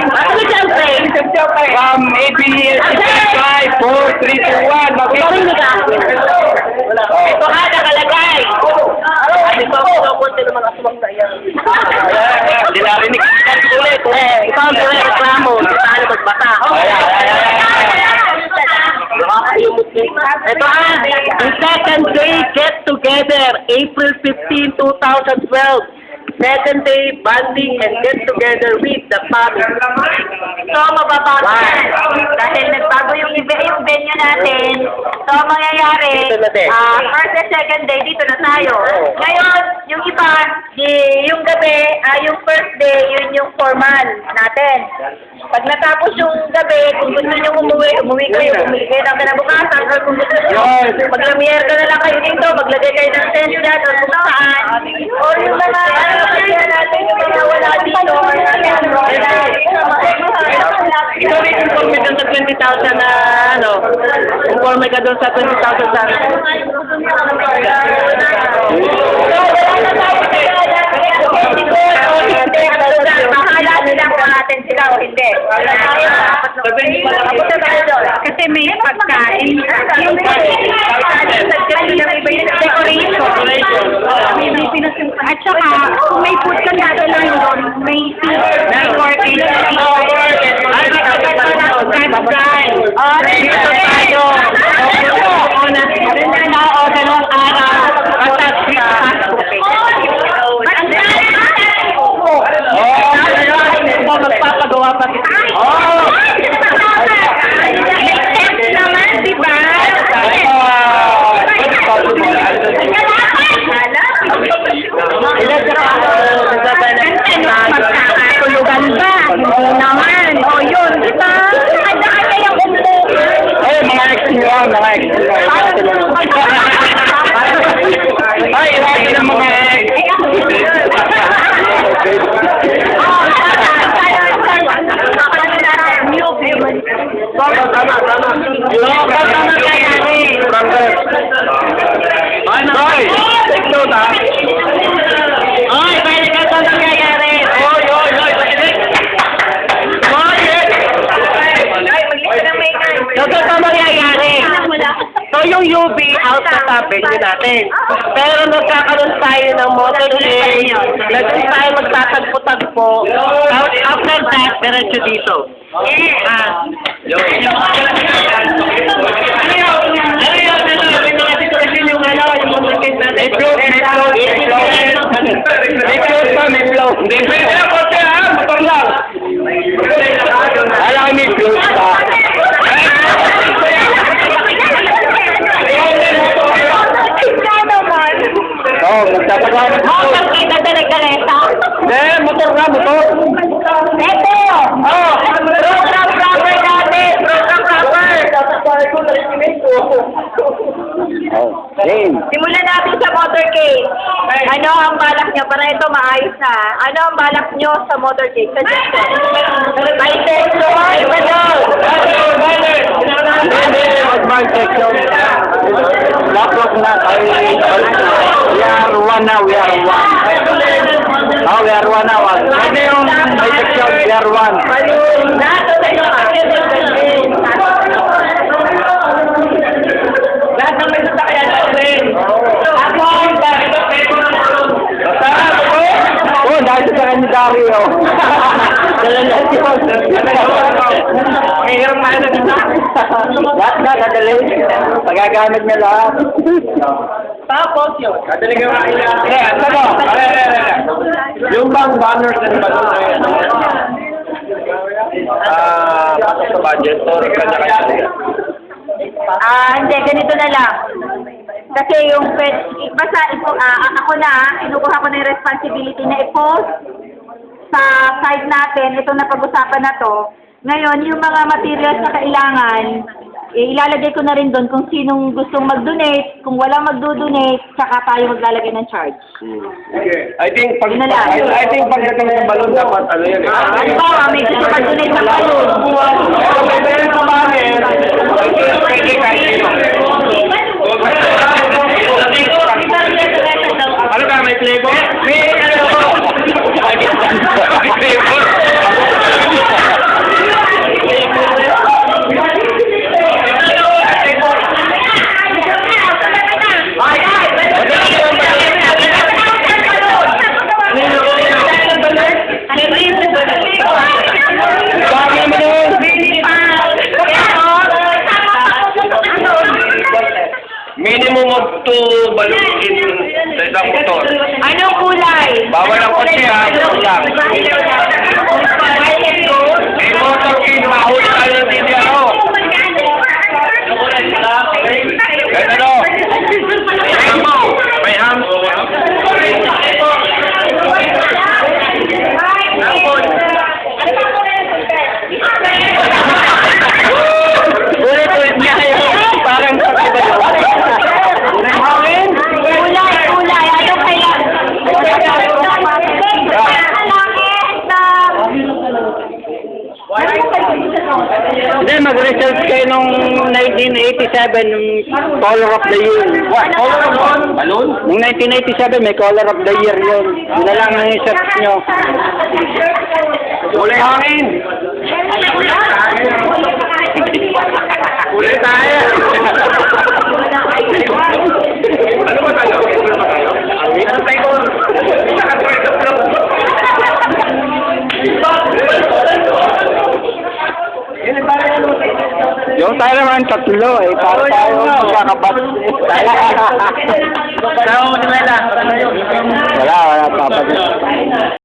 Ano dyan, Frank? From ABS 5, 4, 3, 2, 1. Parinig ka. Ito ka, nakalagay. Ito ng mga aswang na yan. Hindi narinig. Ulit. Ito ang reklamo. Hindi tayo magbata. Ito ang second day get together, April 15, 2012. Second day bonding and get together with the family. So, mababago yan. Dahil nagbago yung venue natin. So, mangyayari, first and second day, dito na tayo. Ngayon, yung iba, yung gabi, yung first day, yun yung formal natin. Pag natapos yung gabi, kung gusto nyo umuwi kayo, umuwi kayo ng kinabukasan, or kung gusto nyo, maglamier ka na lang kayo dito, maglagay kayo ng tent dyan, or kung saan, or yung mga, kaya natin yung mga wala dito, or ito rin informe dun sa 20,000 na, informe ka dun sa 20,000 sa, bahala nila kung natin sila o hindi. Kasi may pagkain. Yung decoration. At saka, kung may food ka natin lang doon, may networking. Magpapagawa pa kita. Naman, di ba? Magkakatulugan ba? Hindi naman. O yun, di ba? Kaya yung umpo. Ay, mga ex nyo, mga ex nyo. Ay, lahat ng mga ex. Tama. Ay, ito na. Ay, pwede ka ito nangyayari. Oy. Ito ito mangyayari. So, yung UB out na topic natin. Pero nagkakaroon tayo ng motor day. Nagkaroon tayo magtatagpo-tagpo. After that, diretso dito. May flow. Hindi pwede na po siya, ha? Motor lang. Alam ko may flow pa. Oo, magtatagawa na po. Motor kita dalag-daleta. Hindi, motor na, motor. Ito! Program proper natin! Program proper! Game. Simulan natin sa motorcade. Ano ang balak nyo? Para ito maayos na. Ano ang balak nyo sa motorcade? Suggestion. May sensor! Hindi, advance section. Lapos na tayo. We are one now, we are one. Oh, we are one now. Hindi yung may section, we are one. Lahat ng may sasakyan natin. Oh, dahil sa kanya Dario. Mayroon tayo na dito. Lahat na, kadali. Pagagamit niya lahat. Tapos yun. Kadali ka mga iya. Ano? Yung bang banners and balloon na yan? Sa budget or kanya-kanya? Hindi, ganito na lang. Kasi yung basta ako na, kinukuha ko na yung responsibility na i-post sa site natin, ito na pag-usapan na to. Ngayon, yung mga materials na kailangan, ilalagay ko na rin doon kung sinong gustong mag-donate, kung walang mag-donate, saka tayo maglalagay ng charge. Okay. I think pagdating sa balon dapat ano yan eh. Halimbawa, may gusto mag-donate ng balon. Pwede sa bamin. Pwede kahit sino. Ano ba, may flavor? May ano? Flavor? Minimum of 2 balloons sa isang motor. Anong kulay? Bawal ang kotse ha, lang. May motor king, mahuli tayo ng titi ano. Kahit ano. May ham. Ulit-ulit niya kayo. Parang sabi ba yun? Kulay. Anong kailan? Hindi, mag-research kayo nung 1987, nung Color of the Year. What? Color of what? Balloon? Nung 1987, may Color of the Year yun. Yun na lang ang research nyo. Kulay hangin! Kulay tayo! Ano ba tayo? Ano tayo? Yung tayo naman tatlo eh, para tayo magkakabat. Wala, papalit.